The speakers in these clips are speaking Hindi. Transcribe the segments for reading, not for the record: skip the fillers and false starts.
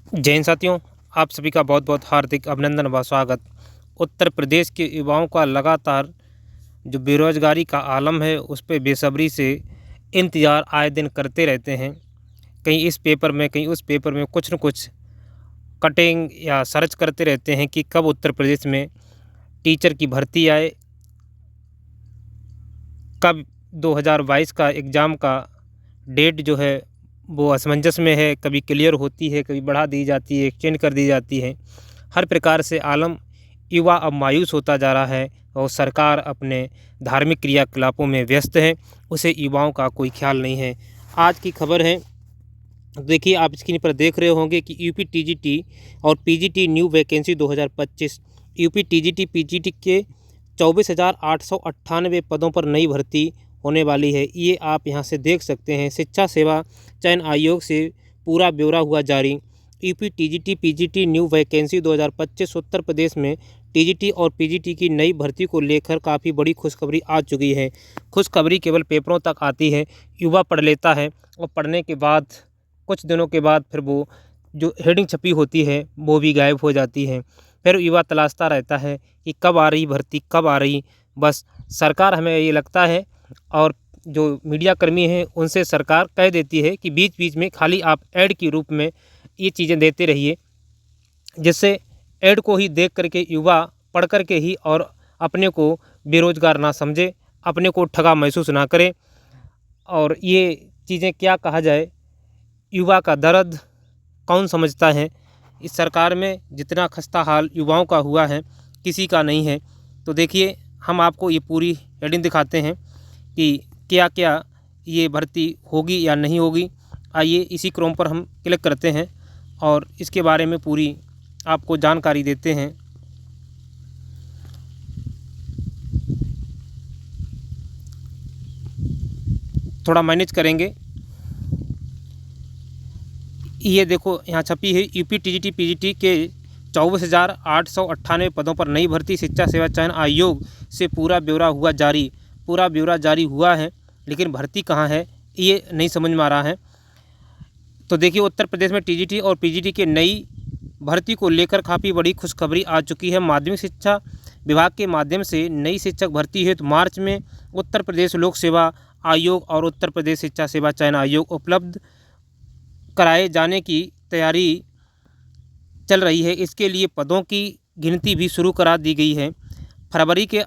जय हिंद साथियों, आप सभी का बहुत बहुत हार्दिक अभिनंदन व स्वागत। उत्तर प्रदेश के युवाओं का लगातार जो बेरोजगारी का आलम है उस पे बेसब्री से इंतज़ार आए दिन करते रहते हैं। कहीं इस पेपर में कहीं उस पेपर में कुछ न कुछ कटिंग या सर्च करते रहते हैं कि कब उत्तर प्रदेश में टीचर की भर्ती आए, कब 2022 का एग्ज़ाम का डेट जो है वो असमंजस में है, कभी क्लियर होती है, कभी बढ़ा दी जाती है, एक्सटेंड कर दी जाती है। हर प्रकार से आलम युवा अब मायूस होता जा रहा है और सरकार अपने धार्मिक क्रियाकलापों में व्यस्त है, उसे युवाओं का कोई ख्याल नहीं है। आज की खबर है, देखिए आप स्क्रीन पर देख रहे होंगे कि यूपी टीजीटी और PGT new vacancy 2025 UP TGT PGT के 24,898 पदों पर नई भर्ती होने वाली है। ये आप यहां से देख सकते हैं। शिक्षा सेवा चयन आयोग से पूरा ब्यौरा हुआ जारी। UP TGT PGT new vacancy 2025 Uttar Pradesh में टीजीटी और पीजीटी की नई भर्ती को लेकर काफ़ी बड़ी खुशखबरी आ चुकी है। खुशखबरी केवल पेपरों तक आती है, युवा पढ़ लेता है और पढ़ने के बाद कुछ दिनों के बाद फिर वो जो हेडिंग छपी होती है वो भी गायब हो जाती है। फिर युवा तलाशता रहता है कि कब आ रही भर्ती, कब आ रही। बस सरकार, हमें ये लगता है, और जो मीडिया कर्मी हैं उनसे सरकार कह देती है कि बीच बीच में खाली आप ऐड के रूप में ये चीज़ें देते रहिए, जिससे ऐड को ही देख करके युवा पढ़ कर के ही और अपने को बेरोज़गार ना समझे, अपने को ठगा महसूस ना करे। और ये चीज़ें क्या कहा जाए, युवा का दर्द कौन समझता है। इस सरकार में जितना खस्ता हाल युवाओं का हुआ है किसी का नहीं है। तो देखिए, हम आपको ये पूरी हेडिंग दिखाते हैं कि क्या क्या ये भर्ती होगी या नहीं होगी। आइए इसी क्रम पर हम क्लिक करते हैं और इसके बारे में पूरी आपको जानकारी देते हैं। थोड़ा मैनेज करेंगे। ये देखो यहाँ छपी है, यूपी टीजीटी पीजीटी के 24,898 पदों पर नई भर्ती, शिक्षा सेवा चयन आयोग से पूरा ब्यौरा हुआ जारी। पूरा ब्यौरा जारी हुआ है, लेकिन भर्ती कहाँ है ये नहीं समझ में आ रहा है। तो देखिए, उत्तर प्रदेश में टीजीटी और पीजीटी के नई भर्ती को लेकर काफ़ी बड़ी खुशखबरी आ चुकी है। माध्यमिक शिक्षा विभाग के माध्यम से नई शिक्षक भर्ती हेतु मार्च में उत्तर प्रदेश लोक सेवा आयोग और उत्तर प्रदेश शिक्षा सेवा चयन आयोग उपलब्ध कराए जाने की तैयारी चल रही है। इसके लिए पदों की गिनती भी शुरू करा दी गई है। फरवरी के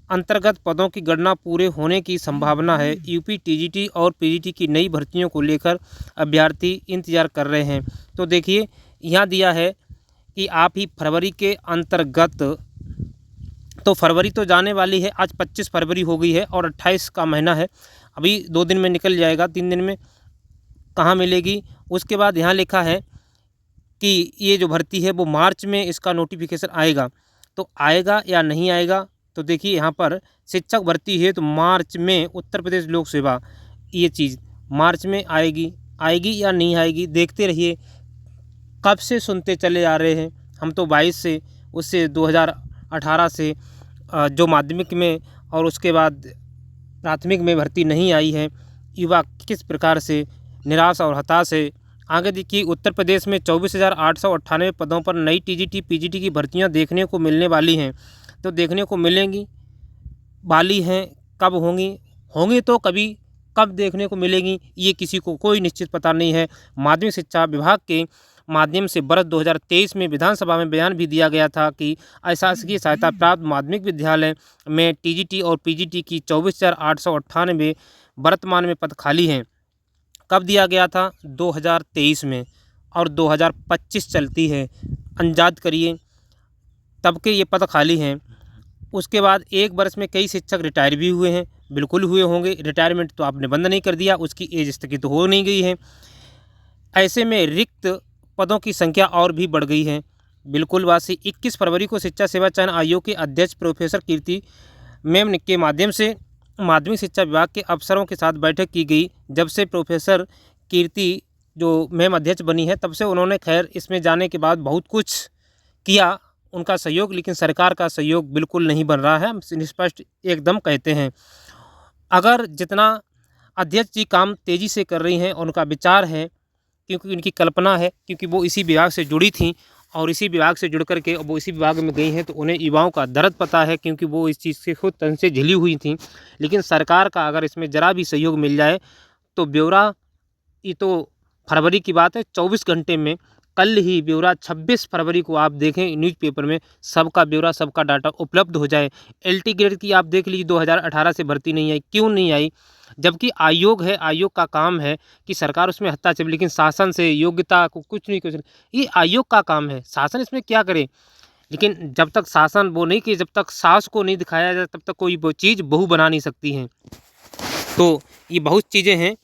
अंतर्गत पदों की गणना पूरे होने की संभावना है। यूपी टीजीटी और पीजीटी की नई भर्तियों को लेकर अभ्यर्थी इंतजार कर रहे हैं। तो देखिए, यहाँ दिया है कि आप ही फरवरी के अंतर्गत, तो फरवरी तो जाने वाली है, आज 25 फरवरी हो गई है और 28 का महीना है, अभी 2 दिन में निकल जाएगा, 3 दिन में कहाँ मिलेगी। उसके बाद यहाँ लिखा है कि ये जो भर्ती है वो मार्च में इसका नोटिफिकेशन आएगा। तो आएगा या नहीं आएगा, तो देखिए यहाँ पर शिक्षक भर्ती है तो मार्च में उत्तर प्रदेश लोक सेवा, ये चीज़ मार्च में आएगी या नहीं आएगी, देखते रहिए। कब से सुनते चले आ रहे हैं हम, तो 22 से, उससे 2018 से जो माध्यमिक में और उसके बाद प्राथमिक में भर्ती नहीं आई है। युवा किस प्रकार से निराश और हताश है। आगे देखिए, उत्तर प्रदेश में 24,898 पदों पर नई टीजीटी पीजीटी की भर्तियां देखने को मिलने वाली हैं। तो देखने को मिलेंगी वाली हैं, कब होंगी तो कभी, कब देखने को मिलेंगी ये किसी को कोई निश्चित पता नहीं है। माध्यमिक शिक्षा विभाग के माध्यम से वर्ष 2023 में विधानसभा में बयान भी दिया गया था कि अशासकीय सहायता प्राप्त माध्यमिक विद्यालय में टीजीटी और पीजीटी की 24,898 वर्तमान में पद खाली हैं। कब दिया गया था? 2023 में, और 2025 चलती है, अंदाज करिए तब के ये पद खाली हैं। उसके बाद एक वर्ष में कई शिक्षक रिटायर भी हुए हैं, बिल्कुल हुए होंगे, रिटायरमेंट तो आपने बंद नहीं कर दिया, उसकी एज स्थगित हो नहीं गई है। ऐसे में रिक्त पदों की संख्या और भी बढ़ गई है। बिल्कुल वासी 21 फरवरी को शिक्षा सेवा चयन आयोग के अध्यक्ष प्रोफेसर कीर्ति मैम के माध्यम से माध्यमिक शिक्षा विभाग के अफसरों के साथ बैठक की गई। जब से प्रोफेसर कीर्ति जो मैम अध्यक्ष बनी है, तब से उन्होंने, खैर इसमें जाने के बाद बहुत कुछ किया उनका सहयोग, लेकिन सरकार का सहयोग बिल्कुल नहीं बन रहा है। हम स्पष्ट एकदम कहते हैं, अगर जितना अध्यक्ष जी काम तेज़ी से कर रही हैं, उनका विचार है क्योंकि उनकी कल्पना है, क्योंकि वो इसी विभाग से जुड़ी थी और इसी विभाग से जुड़ कर के वो इसी विभाग में गई हैं, तो उन्हें युवाओं का दर्द पता है, क्योंकि वो इस चीज़ से खुद तन से झिली हुई थी। लेकिन सरकार का अगर इसमें ज़रा भी सहयोग मिल जाए तो ब्यौरा, ये तो फरवरी की बात है, 24 घंटे में कल ही ब्यौरा 26 फरवरी को आप देखें न्यूज़पेपर में सबका ब्यौरा, सबका डाटा उपलब्ध हो जाए। एलटी ग्रेड की आप देख लीजिए 2018 से भर्ती नहीं आई, क्यों नहीं आई? जबकि आयोग है, आयोग का काम है कि सरकार उसमें हस्तक्षेप, लेकिन शासन से योग्यता को कुछ नहीं, ये आयोग का काम है, शासन इसमें क्या करे? लेकिन जब तक शासन वो नहीं कि जब तक सास को नहीं दिखाया जाए तब तक कोई वो चीज़ बहू बना नहीं सकती है। तो ये बहुत चीज़ें हैं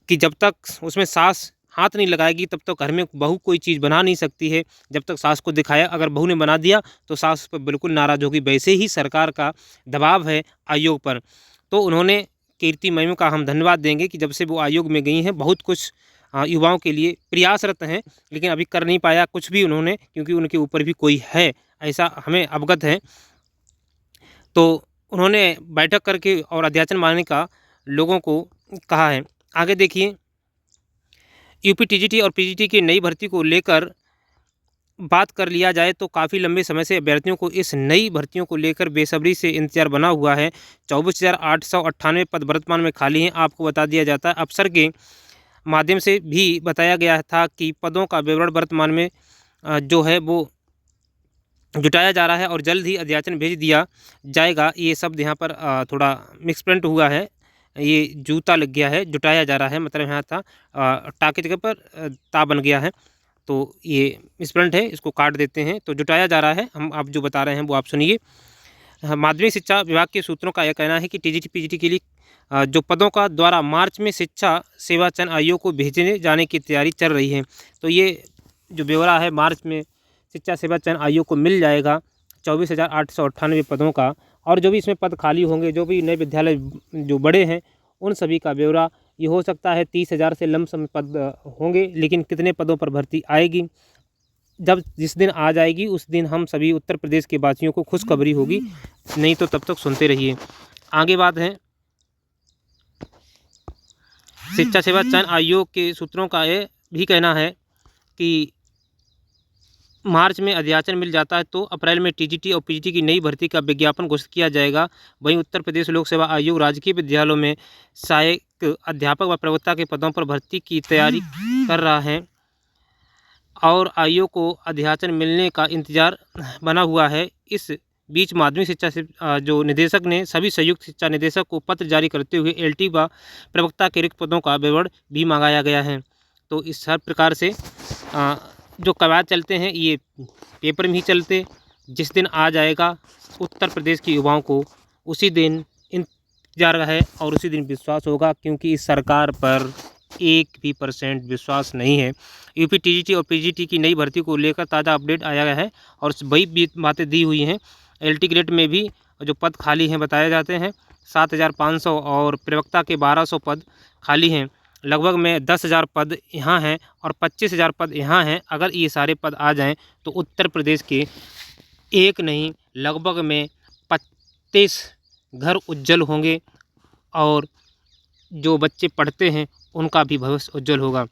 कि जब तक उसमें सास हाथ नहीं लगाएगी तब तक घर में बहू कोई चीज़ बना नहीं सकती है। जब तक सास को दिखाया, अगर बहू ने बना दिया तो सास उस पर बिल्कुल नाराज़ होगी। वैसे ही सरकार का दबाव है आयोग पर। तो उन्होंने, कीर्ति मैम का हम धन्यवाद देंगे कि जब से वो आयोग में गई हैं बहुत कुछ युवाओं के लिए प्रयासरत हैं, लेकिन अभी कर नहीं पाया कुछ भी उन्होंने, क्योंकि उनके ऊपर भी कोई है ऐसा हमें अवगत है। तो उन्होंने बैठक करके और अध्याचन मांगने का लोगों को कहा है। आगे देखिए, यूपी टीजीटी और पीजीटी की नई भर्ती को लेकर बात कर लिया जाए तो काफ़ी लंबे समय से अभ्यर्थियों को इस नई भर्तियों को लेकर बेसब्री से इंतजार बना हुआ है। 24,898 पद वर्तमान में खाली हैं। आपको बता दिया जाता है, अफसर के माध्यम से भी बताया गया था कि पदों का विवरण वर्तमान में जो है वो जुटाया जा रहा है और जल्द ही अध्याचन भेज दिया जाएगा। ये शब्द यहाँ पर थोड़ा मिक्स प्रिंट हुआ है, ये जूता लग गया है, जुटाया जा रहा है, मतलब यहाँ था टा की जगह पर ता बन गया है, तो ये मिसप्रिंट है, इसको काट देते हैं। तो जुटाया जा रहा है, हम आप जो बता रहे हैं वो आप सुनिए। माध्यमिक शिक्षा विभाग के सूत्रों का यह कहना है कि टीजीटी पीजीटी के लिए जो पदों का द्वारा मार्च में शिक्षा सेवा चयन आयोग को भेजने जाने की तैयारी चल रही है। तो ये जो ब्यौरा है मार्च में शिक्षा सेवा चयन आयोग को मिल जाएगा 24,898 पदों का, और जो भी इसमें पद खाली होंगे, जो भी नए विद्यालय जो बड़े हैं उन सभी का ब्यौरा, ये हो सकता है 30,000 से लमसम पद होंगे, लेकिन कितने पदों पर भर्ती आएगी जब जिस दिन आ जाएगी उस दिन हम सभी उत्तर प्रदेश के वासियों को खुशखबरी होगी, नहीं तो तब तक सुनते रहिए। आगे बात है, शिक्षा सेवा चयन आयोग के सूत्रों का ये भी कहना है कि मार्च में अध्याचन मिल जाता है तो अप्रैल में टीजीटी और पीजीटी की नई भर्ती का विज्ञापन घोषित किया जाएगा। वहीं उत्तर प्रदेश लोक सेवा आयोग राजकीय विद्यालयों में सहायक अध्यापक व प्रवक्ता के पदों पर भर्ती की तैयारी कर रहा है और आयोग को अध्याचन मिलने का इंतजार बना हुआ है। इस बीच माध्यमिक शिक्षा से जो निदेशक ने सभी संयुक्त शिक्षा निदेशक को पत्र जारी करते हुए एलटी व प्रवक्ता के रिक्त पदों का विवरण भी मंगाया गया है। तो इस हर प्रकार से जो कवायद चलते हैं ये पेपर में ही चलते, जिस दिन आ जाएगा उत्तर प्रदेश के युवाओं को उसी दिन इंतजार है और उसी दिन विश्वास होगा, क्योंकि इस सरकार पर 1% विश्वास नहीं है। यूपी टीजीटी और पीजीटी की नई भर्ती को लेकर ताज़ा अपडेट आया गया है और वही बातें दी हुई हैं। एलटी ग्रेड में भी जो पद खाली हैं बताए जाते हैं 7,500 और प्रवक्ता के 1,200 पद खाली हैं। लगभग में 10,000 पद यहाँ हैं और 25,000 पद यहाँ हैं। अगर ये सारे पद आ जाएं तो उत्तर प्रदेश के एक नहीं लगभग में 35 घर उज्जवल होंगे और जो बच्चे पढ़ते हैं उनका भी भविष्य उज्जवल होगा।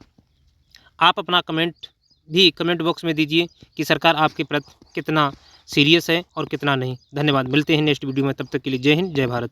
आप अपना कमेंट भी कमेंट बॉक्स में दीजिए कि सरकार आपके प्रति कितना सीरियस है और कितना नहीं। धन्यवाद, मिलते हैं नेक्स्ट वीडियो में, तब तक के लिए जय हिंद जय भारत।